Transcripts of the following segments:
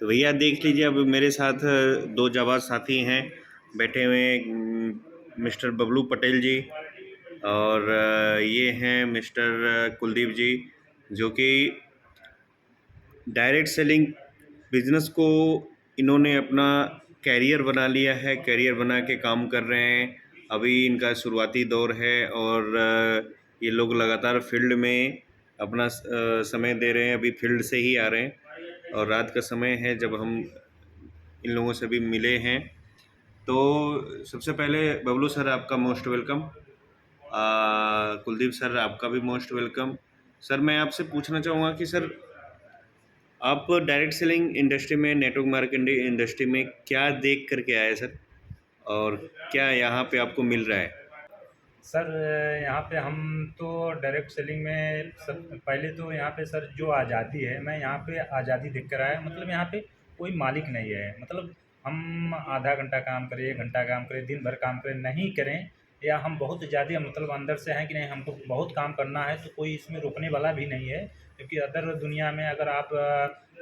तो भैया देख लीजिए, अब मेरे साथ दो जाबाज साथी हैं बैठे हुए हैं, मिस्टर बबलू पटेल जी और ये हैं मिस्टर कुलदीप जी, जो कि डायरेक्ट सेलिंग बिजनेस को इन्होंने अपना कैरियर बना लिया है, कैरियर बना के काम कर रहे हैं। अभी इनका शुरुआती दौर है और ये लोग लगातार फील्ड में अपना समय दे रहे हैं। अभी फील्ड से ही आ रहे हैं और रात का समय है जब हम इन लोगों से भी मिले हैं। तो सबसे पहले बबलू सर आपका मोस्ट वेलकम, कुलदीप सर आपका भी मोस्ट वेलकम। सर मैं आपसे पूछना चाहूँगा कि सर आप डायरेक्ट सेलिंग इंडस्ट्री में, नेटवर्क मार्केटिंग इंडस्ट्री में क्या देख करके आए सर, और क्या यहाँ पे आपको मिल रहा है? सर यहाँ पे हम तो डायरेक्ट सेलिंग में सब पहले तो यहाँ पे सर जो आज़ादी है, मैं यहाँ पे आज़ादी देख कर आया। मतलब यहाँ पे कोई मालिक नहीं है। मतलब हम आधा घंटा काम करें, 1 घंटा काम करें, दिन भर काम करें, नहीं करें, या हम बहुत ज़्यादा मतलब अंदर से हैं कि नहीं हमको बहुत काम करना है, तो कोई इसमें रोकने वाला भी नहीं है। क्योंकि अदर दुनिया में अगर आप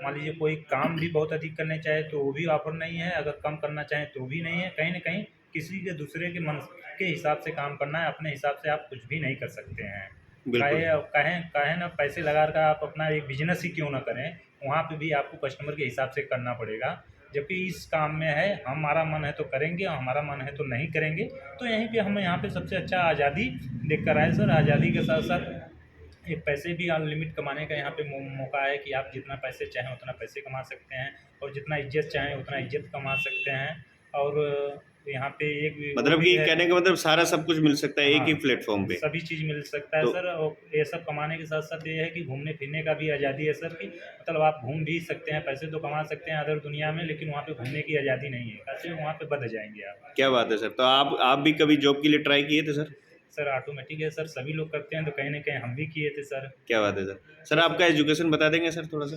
मान लीजिए कोई काम भी बहुत अधिक करने चाहे तो वो भी ऑफर नहीं है, अगर कम करना चाहें तो भी नहीं है। कहीं न कहीं किसी के दूसरे के मन के हिसाब से काम करना है, अपने हिसाब से आप कुछ भी नहीं कर सकते हैं। बिल्कुल। कहें कहें ना, पैसे लगा कर आप अपना एक बिजनेस ही क्यों ना करें, वहाँ पे भी आपको कस्टमर के हिसाब से करना पड़ेगा। जबकि इस काम में है हमारा मन है तो करेंगे और हमारा मन है तो नहीं करेंगे। तो यहीं पे हम यहाँ पे सबसे अच्छा आज़ादी देख कर आए सर। आज़ादी के साथ साथ एक पैसे भी अनलिमिट कमाने का यहाँ पे मौका है कि आप जितना पैसे चाहें उतना पैसे कमा सकते हैं, और जितना इज्जत चाहें उतना इज्जत कमा सकते हैं। और यहाँ पे एक वो मतलब भी कि है। कहने का मतलब सारा सब कुछ मिल सकता है एक ही हाँ, प्लेटफॉर्म पे। सभी चीज़ मिल सकता है तो सर। और ये सब कमाने के साथ-साथ ये है कि घूमने-फिरने का भी आज़ादी है सर, कि मतलब आप घूम भी सकते हैं, पैसे तो कमा सकते हैं अदर दुनिया में, लेकिन वहाँ पे घूमने की आज़ादी नहीं है। कैसे वहाँ पे बँध जाएँगे आप। क्या बात है सर, तो आप भी कभी जॉब के लिए ट्राई किए थे सर? सर ऑटोमेटिक है सर, सभी लोग करते हैं, तो कहीं न कहीं हम भी किए थे सर। क्या बात है सर। सर आपका एजुकेशन बता देंगे सर थोड़ा सा?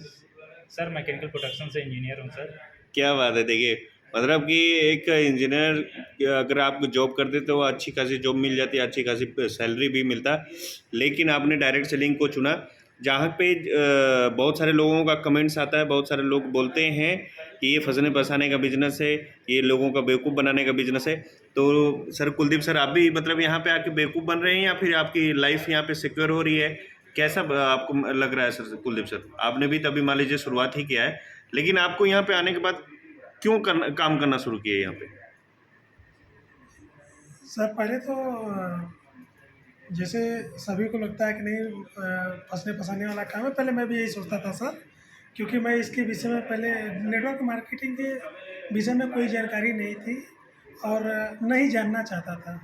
सर मैकेनिकल प्रोडक्शन से इंजीनियर हूँ सर। क्या बात है। देखिए, मतलब कि एक इंजीनियर अगर आप जॉब करते तो अच्छी खासी जॉब मिल जाती है, अच्छी खासी सैलरी भी मिलता, लेकिन आपने डायरेक्ट सेलिंग को चुना, जहाँ पे बहुत सारे लोगों का कमेंट्स आता है, बहुत सारे लोग बोलते हैं कि ये फंसने फंसाने का बिजनेस है, ये लोगों का बेवकूफ़ बनाने का बिजनेस है। तो सर कुलदीप सर, आप भी मतलब यहाँ पे आके बेवकूफ़ बन रहे हैं या फिर आपकी लाइफ यहाँ पे सिक्योर हो रही है? कैसा आपको लग रहा है सर कुलदीप सर? आपने भी तभी मान लीजिए शुरुआत ही किया है, लेकिन आपको यहाँ पे आने के बाद क्यों काम करना शुरू किया यहाँ पे? सर पहले तो जैसे सभी को लगता है कि नहीं फँसने फँसाने वाला काम है, पहले मैं भी यही सोचता था सर। क्योंकि मैं इसके विषय में पहले नेटवर्क मार्केटिंग के विषय में कोई जानकारी नहीं थी और नहीं जानना चाहता था।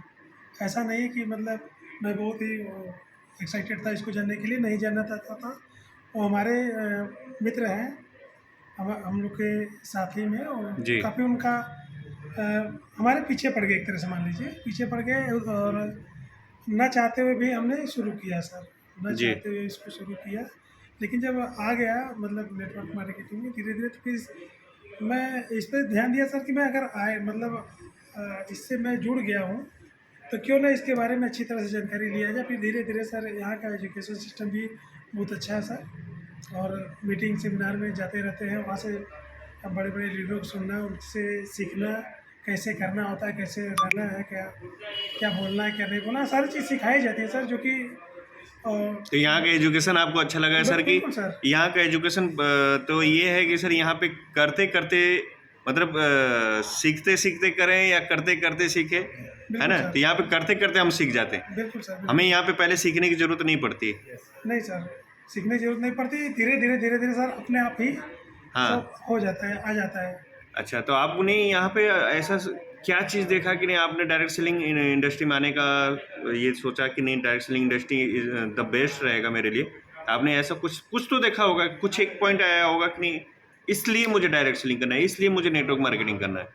ऐसा नहीं कि मतलब मैं बहुत ही एक्साइटेड था इसको जानने के लिए, नहीं जानना चाहता था। वो हमारे मित्र हैं, हम लोग के साथी में, और जी। काफ़ी उनका हमारे पीछे पड़ गए, एक तरह से मान लीजिए पीछे पड़ गए। और ना चाहते हुए भी हमने शुरू किया सर, ना जी। चाहते हुए इसको शुरू किया। लेकिन जब आ गया मतलब नेटवर्क मार्केटिंग में धीरे-धीरे, तो फिर मैं इस पे ध्यान दिया सर कि मैं अगर आए मतलब इससे मैं जुड़ गया हूँ, तो क्यों ना इसके बारे में अच्छी तरह से जानकारी लिया जाए। फिर धीरे-धीरे सर यहाँ का एजुकेशन सिस्टम भी बहुत अच्छा है सर, और मीटिंग सेमिनार में जाते रहते हैं, वहाँ से बड़े-बड़े लीडरों को सुनना, उनसे सीखना, कैसे करना होता है, कैसे रहना है, क्या क्या बोलना है, क्या नहीं बोलना है, सारी चीज़ सिखाई जाती है सर, जो कि तो यहाँ का एजुकेशन आपको अच्छा लगा है सर? कि बिल्कुल सर। यहाँ का एजुकेशन तो ये है कि सर यहाँ पे करते करते मतलब सीखते सीखते करें या करते करते सीखे, है बिल्कुल ना? सर। तो यहाँ पे करते करते हम सीख जाते हैं। बिल्कुल सर, हमें बिल्कुल। यहाँ पे पहले सीखने की जरूरत नहीं पड़ती। नहीं सर, सीखने की ज़रूरत नहीं पड़ती, धीरे-धीरे सर अपने आप ही सब हाँ। हो जाता है, आ जाता है। अच्छा, तो आपने यहाँ पे ऐसा क्या चीज़ देखा कि नहीं आपने डायरेक्ट सेलिंग इंडस्ट्री में आने का ये सोचा कि नहीं direct selling industry is the best रहेगा मेरे लिए? आपने ऐसा कुछ कुछ तो देखा होगा, कुछ एक पॉइंट आया होगा कि नहीं इसलिए मुझे डायरेक्ट सेलिंग करना है, इसलिए मुझे नेटवर्क मार्केटिंग करना है?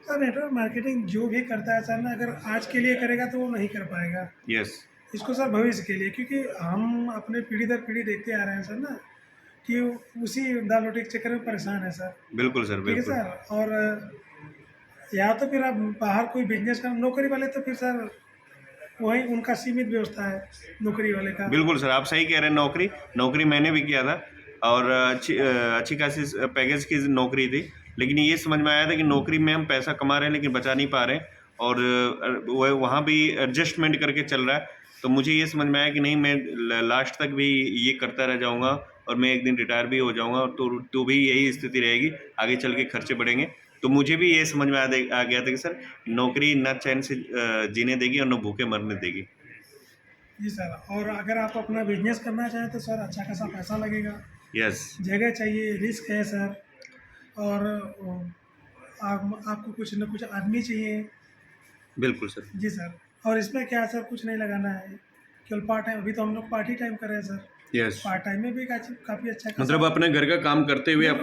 सर नेटवर्क मार्केटिंग जो भी करता है सर ना, अगर आज के लिए करेगा तो वो नहीं कर पाएगा। यस। इसको सर भविष्य के लिए, क्योंकि हम अपने पीढ़ी दर पीढ़ी देखते आ रहे हैं सर ना, कि उसी दाल रोटी के चक्कर में परेशान है सर। बिल्कुल सर, ठीक है बिल्कुल। सर। और या तो फिर आप बाहर कोई बिजनेस का, नौकरी वाले तो फिर सर वही उनका सीमित व्यवस्था है नौकरी वाले का। बिल्कुल सर, आप सही कह रहे हैं। नौकरी नौकरी मैंने भी किया था, और अच्छी खासी पैकेज की नौकरी थी। लेकिन ये समझ में आया था कि नौकरी में हम पैसा कमा रहे हैं लेकिन बचा नहीं पा रहे हैं, और वो वहाँ भी एडजस्टमेंट करके चल रहा है। तो मुझे ये समझ में आया कि नहीं, मैं लास्ट तक भी ये करता रह जाऊँगा और मैं एक दिन रिटायर भी हो जाऊँगा, और तो भी यही स्थिति रहेगी, आगे चल के खर्चे बढ़ेंगे। तो मुझे भी ये समझ में आ गया था कि सर नौकरी ना चैन से जीने देगी और ना भूखे मरने देगी। जी सर, और अगर आप अपना बिजनेस करना चाहें तो सर अच्छा खासा पैसा लगेगा, यस, जगह चाहिए, रिस्क है सर, और आपको कुछ न कुछ आदमी चाहिए। बिल्कुल सर। जी सर, और इसमें क्या है सर, कुछ नहीं लगाना है, केवल पार्ट टाइम। अभी तो हम लोग पार्टी टाइम कर रहे हैं सर, यस, पार्ट टाइम में भी काफ़ी अच्छा खासा मतलब अपने घर का काम करते हुए आप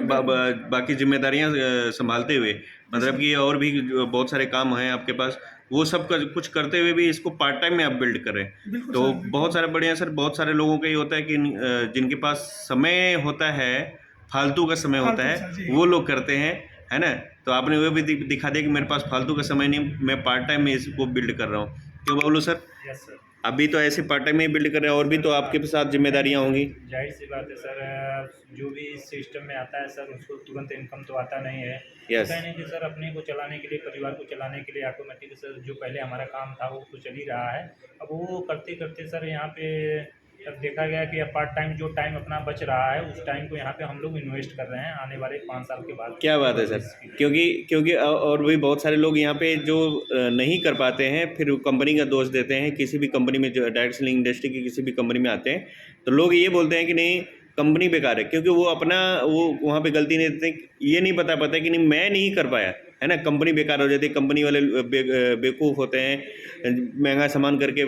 बाकी जिम्मेदारियां संभालते हुए, मतलब कि और भी जो बहुत सारे काम हैं आपके पास, वो सब कुछ करते हुए भी इसको पार्ट टाइम में आप बिल्ड कर रहे हैं। बिल्कुल तो सर, बिल्कुल। बहुत सारे बढ़िया सर, बहुत सारे लोगों का ये होता है कि जिनके पास समय होता है, फालतू का समय होता फालतू सर, है, जी। वो लोग करते हैं, है ना। तो आपने वो भी दिखा दिया कि मेरे पास फालतू का समय नहीं, मैं पार्ट टाइम में इसको बिल्ड कर रहा हूँ। क्यों बबलू सर? Yes sir. अभी तो ऐसे पार्ट टाइम में ही बिल्ड कर रहे हैं, और भी तो आपके साथ जिम्मेदारियां होंगी। जाहिर सी बात है सर, जो भी इस सिस्टम में आता है सर उसको तुरंत इनकम तो आता नहीं है। Yes. कहीं नहीं कि सर अपने को चलाने के लिए, परिवार को चलाने के लिए ऑटोमेटिक सर जो पहले हमारा काम था वो तो चल ही रहा है। अब वो करते करते सर यहाँ पे अब देखा गया कि अब पार्ट टाइम जो टाइम अपना बच रहा है उस टाइम को यहाँ पे हम लोग इन्वेस्ट कर रहे हैं आने वाले 5 साल के बाद। क्या बात है सर, क्योंकि और भी बहुत सारे लोग यहाँ पे जो नहीं कर पाते हैं, फिर कंपनी का दोष देते हैं। किसी भी कंपनी में, जो डायरेक्ट सेलिंग इंडस्ट्री की किसी भी कंपनी में आते हैं, तो लोग ये बोलते हैं कि नहीं कंपनी बेकार है, क्योंकि वो अपना वो वहाँ पे गलती नहीं देते, ये नहीं बता पाता कि नहीं मैं नहीं कर पाया, है ना। कंपनी बेकार हो जाती है, कंपनी वाले बेवकूफ़ होते हैं, महंगा सामान करके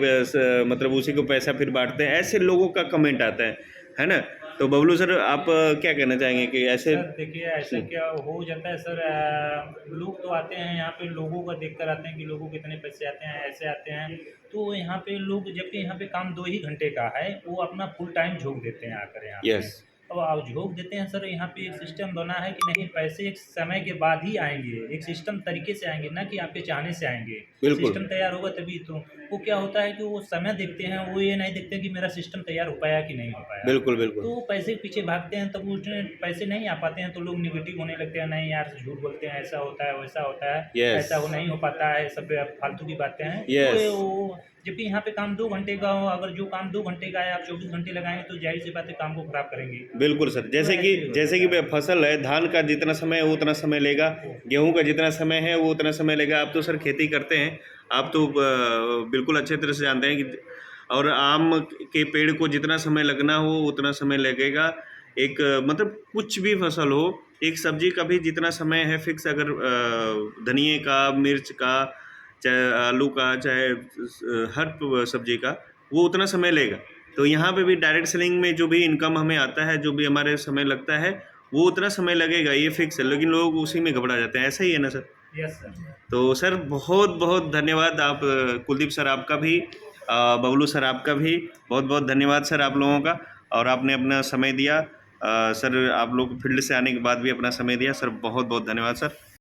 मतलब उसी को पैसा फिर बांटते हैं, ऐसे लोगों का कमेंट आता है ना। तो बबलू सर आप क्या कहना चाहेंगे कि ऐसे? सर देखिए ऐसा क्या हो जाता है सर, लोग तो आते हैं यहाँ पे, लोगों का देख कर आते हैं कि लोगों को कितने पैसे आते हैं, ऐसे आते हैं। तो यहाँ पे लोग, जबकि यहाँ पे काम 2 ही घंटे का है, वो अपना फुल टाइम झोंक देते हैं आकर यहाँ पे। यस, अब आप झोंक देते हैं सर, यहाँ पे एक सिस्टम बना है कि नहीं पैसे एक समय के बाद ही आएंगे, एक सिस्टम तरीके से आएंगे, ना कि आपके चाहने से आएंगे। बिल्कुल। सिस्टम तैयार होगा तभी तो। वो क्या होता है कि वो समय देखते हैं, वो ये नहीं देखते कि मेरा सिस्टम तैयार हो पाया कि नहीं हो पाया। बिल्कुल बिल्कुल। तो पैसे के पीछे भागते हैं, तब उसमें पैसे नहीं आ पाते हैं तो लोग निगेटिव होने लगते हैं, नहीं यार झूठ बोलते हैं, ऐसा होता है वैसा होता है, Yes. ऐसा वो नहीं हो पाता है, सब फालतू की बातें हैं। Yes. तो वो जबकि यहाँ पे काम 2 घंटे का हो, अगर जो काम 2 घंटे का है आप 24 घंटे लगाएंगे तो जाहिर सी बात है काम को खराब करेंगे। बिल्कुल सर, जैसे कि फसल है, धान का जितना समय है वो उतना समय लेगा, गेहूं का जितना समय है वो उतना समय लेगा। आप तो सर खेती करते हैं, आप तो बिल्कुल अच्छे तरह से जानते हैं कि, और आम के पेड़ को जितना समय लगना हो उतना समय लगेगा। एक मतलब कुछ भी फसल हो, एक सब्जी का भी जितना समय है फिक्स, अगर धनिए का, मिर्च का, चाहे आलू का, चाहे हर सब्जी का, वो उतना समय लेगा। तो यहाँ पे भी डायरेक्ट सेलिंग में जो भी इनकम हमें आता है, जो भी हमारे समय लगता है, वो उतना समय लगेगा, ये फिक्स है। लेकिन लोग उसी में घबरा जाते हैं, ऐसा ही है ना सर? Yes sir. तो सर बहुत बहुत धन्यवाद आप, कुलदीप सर आपका भी, बबलू सर आपका भी बहुत बहुत धन्यवाद सर आप लोगों का। और आपने अपना समय दिया, सर आप लोग फील्ड से आने के बाद भी अपना समय दिया सर, बहुत बहुत धन्यवाद सर।